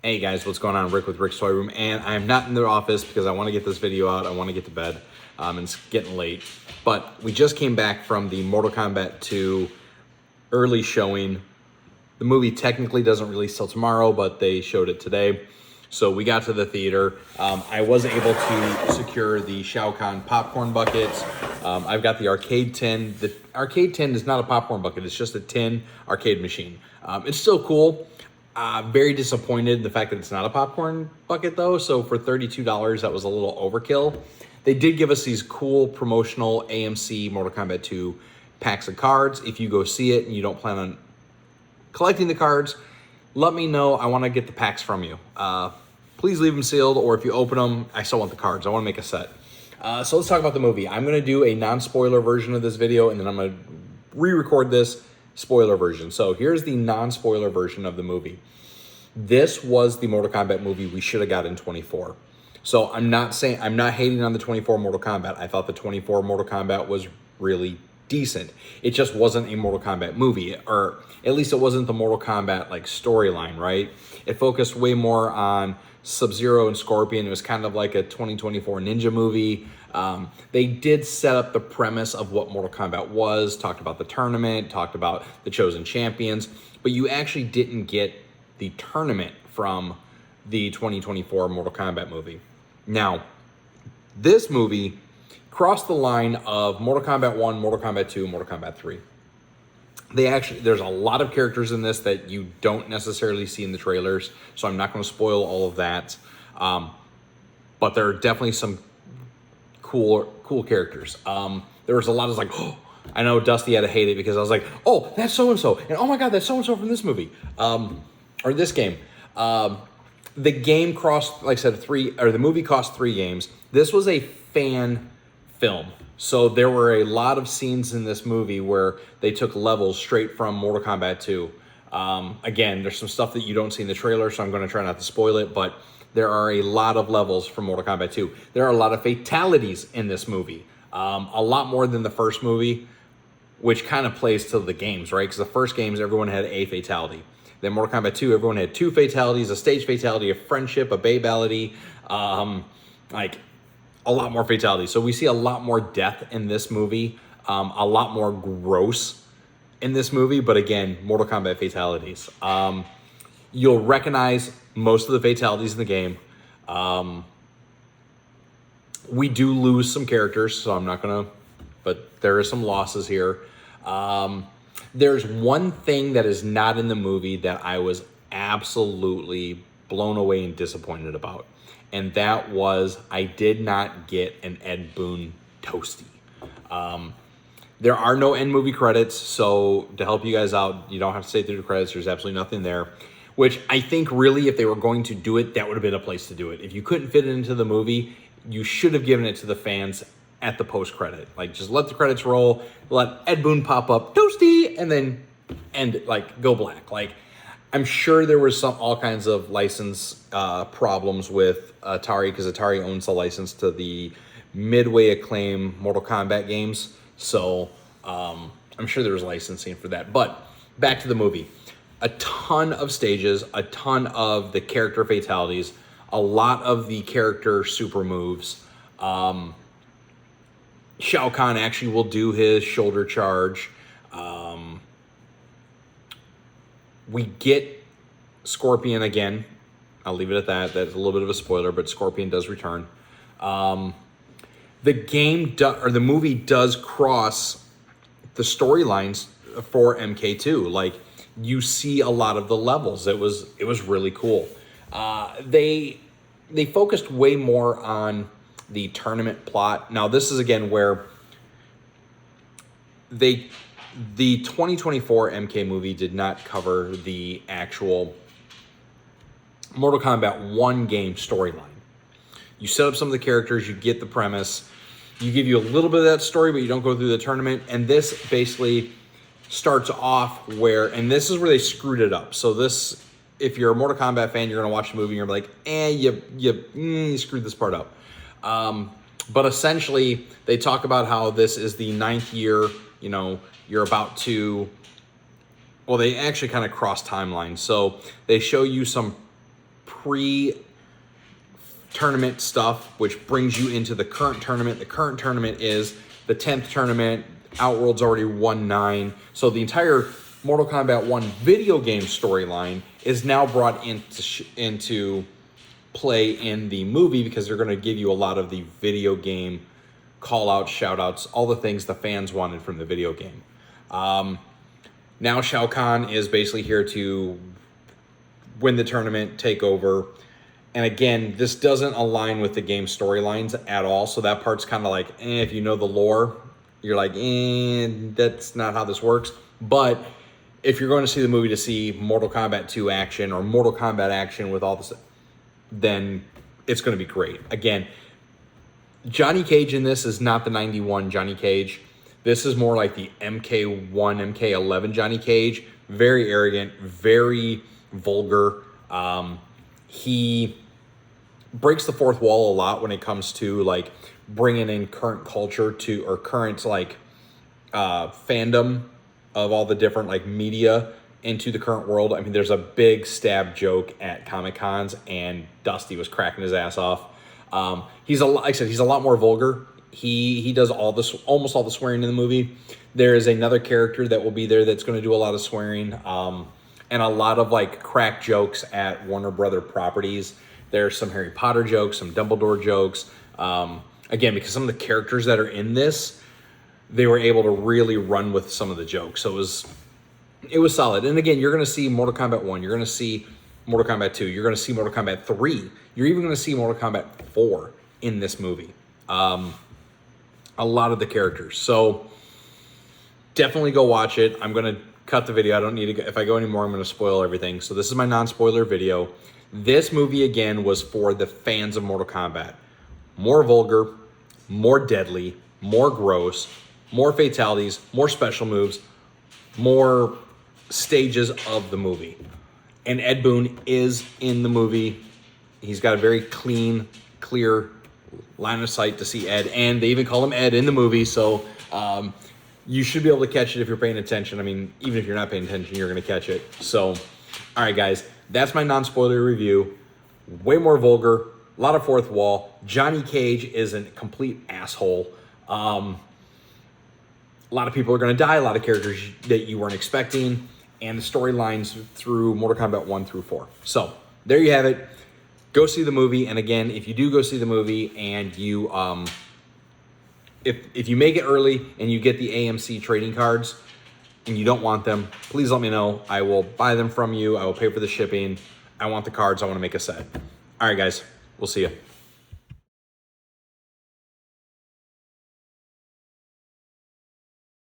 Hey guys, what's going on? Rick with Rick's Toy Room, and I'm not in the office because I want to get this video out. I want to get to bed, and it's getting late. But we just came back from the Mortal Kombat 2 early showing. The movie technically doesn't release till tomorrow, but they showed it today. So we got to the theater. I was able to secure the Shao Kahn popcorn buckets. I've got the arcade tin. The arcade tin is not a popcorn bucket. It's just a tin arcade machine. It's still cool. Very disappointed in the fact that it's not a popcorn bucket though. So for $32, that was a little overkill. They did give us these cool promotional AMC Mortal Kombat 2 packs of cards. If you go see it and you don't plan on collecting the cards, let me know. I want to get the packs from you. Please leave them sealed, or if you open them, I still want the cards. I want to make a set. So let's talk about the movie. I'm going to do a non-spoiler version of this video, and then I'm going to re-record this spoiler version. So here's the non-spoiler version of the movie. This was the Mortal Kombat movie we should have got in 24. So I'm not hating on the 24 Mortal Kombat. I thought the 24 Mortal Kombat was really decent. It just wasn't a Mortal Kombat movie, or at least it wasn't the Mortal Kombat like storyline, right? It focused way more on Sub-Zero and Scorpion. It was kind of like a 2024 ninja movie. They did set up the premise of what Mortal Kombat was, talked about the tournament, talked about the chosen champions, but you actually didn't get the tournament from the 2024 Mortal Kombat movie. Now, this movie crossed the line of Mortal Kombat 1, Mortal Kombat 2, Mortal Kombat 3. There's a lot of characters in this that you don't necessarily see in the trailers, so I'm not going to spoil all of that. But there are definitely some cool characters. There was a lot of like, oh, I know Dusty had to hate it because I was like, oh, that's so-and-so, and oh my God, that's so-and-so from this movie, or this game. The game crossed, like I said, the movie cost 3 games. This was a fan film. So there were a lot of scenes in this movie where they took levels straight from Mortal Kombat 2. Again, there's some stuff that you don't see in the trailer, so I'm going to try not to spoil it, but there are a lot of levels from Mortal Kombat 2. There are a lot of fatalities in this movie. A lot more than the first movie, which kind of plays to the games, right? Because the first games, everyone had a fatality. Then Mortal Kombat 2, everyone had 2 fatalities, a stage fatality, a friendship, a babality, like a lot more fatalities. So we see a lot more death in this movie, a lot more gross in this movie, but again, Mortal Kombat fatalities. You'll recognize most of the fatalities in the game. We do lose some characters, so I'm not gonna, but there are some losses here. There's one thing that is not in the movie that I was absolutely blown away and disappointed about. And that was, I did not get an Ed Boon toasty. There are no end movie credits, so to help you guys out, you don't have to stay through the credits. There's absolutely nothing there, which I think really, if they were going to do it, that would have been a place to do it. If you couldn't fit it into the movie, you should have given it to the fans at the post-credit. Like, just let the credits roll, let Ed Boon pop up, toasty, and then end it, like, go black. Like, I'm sure there was all kinds of license problems with Atari, because Atari owns the license to the Midway Acclaim Mortal Kombat games. So I'm sure there was licensing for that. But back to the movie. A ton of stages, a ton of the character fatalities, a lot of the character super moves. Shao Kahn actually will do his shoulder charge. We get Scorpion again. I'll leave it at that. That's a little bit of a spoiler, but Scorpion does return. The movie does cross the storylines for MK2. Like, you see a lot of the levels. It was really cool. They focused way more on the tournament plot. Now, this is again where the 2024 MK movie did not cover the actual Mortal Kombat 1 game storyline. You set up some of the characters, you get the premise, you give you a little bit of that story, but you don't go through the tournament. And this basically starts off and this is where they screwed it up. So this, if you're a Mortal Kombat fan, you're gonna watch the movie and you're like, you screwed this part up. But essentially, they talk about how this is the 9th year, you're about to Well, they actually kind of cross timelines. So they show you some pre-tournament stuff, which brings you into the current tournament. The current tournament is the 10th tournament. Outworld's already won 9. So the entire Mortal Kombat 1 video game storyline is now brought into play in the movie, because they're going to give you a lot of the video game call-outs, shout-outs, all the things the fans wanted from the video game. Now Shao Kahn is basically here to win the tournament, take over. And again, this doesn't align with the game storylines at all. So that part's kind of like, if you know the lore, you're like, that's not how this works. But if you're going to see the movie to see Mortal Kombat 2 action or Mortal Kombat action with all this, then it's going to be great. Again, Johnny Cage in this is not the 91 Johnny Cage. This is more like the MK1, MK11 Johnny Cage. Very arrogant, very vulgar. He breaks the fourth wall a lot when it comes to like bringing in current culture to, or current like fandom of all the different like media into the current world. I mean, there's a big stab joke at Comic-Cons, and Dusty was cracking his ass off. He's like I said, he's a lot more vulgar. He does almost all the swearing in the movie. There is another character that will be there that's going to do a lot of swearing, and a lot of like crack jokes at Warner Brother properties. There's some Harry Potter jokes, some Dumbledore jokes. Again, because some of the characters that are in this, they were able to really run with some of the jokes. So it was solid. And again, you're going to see Mortal Kombat 1. You're going to see Mortal Kombat 2. You're going to see Mortal Kombat 3. You're even going to see Mortal Kombat 4 in this movie. A lot of the characters. So definitely go watch it. I'm going to cut the video. I don't need to. If I go anymore, I'm going to spoil everything. So this is my non-spoiler video. This movie, again, was for the fans of Mortal Kombat. More vulgar, more deadly, more gross, more fatalities, more special moves, more stages of the movie. And Ed Boon is in the movie. He's got a very clean, clear line of sight to see Ed. And they even call him Ed in the movie. So you should be able to catch it if you're paying attention. I mean, even if you're not paying attention, you're going to catch it. So, all right, guys. That's my non-spoiler review. Way more vulgar. A lot of fourth wall. Johnny Cage is a complete asshole. A lot of people are going to die. A lot of characters that you weren't expecting. And the storylines through Mortal Kombat 1 through 4. So, there you have it. Go see the movie. And again, if you do go see the movie and you, if you make it early and you get the AMC trading cards and you don't want them, please let me know. I will buy them from you. I will pay for the shipping. I want the cards. I want to make a set. All right, guys. We'll see you.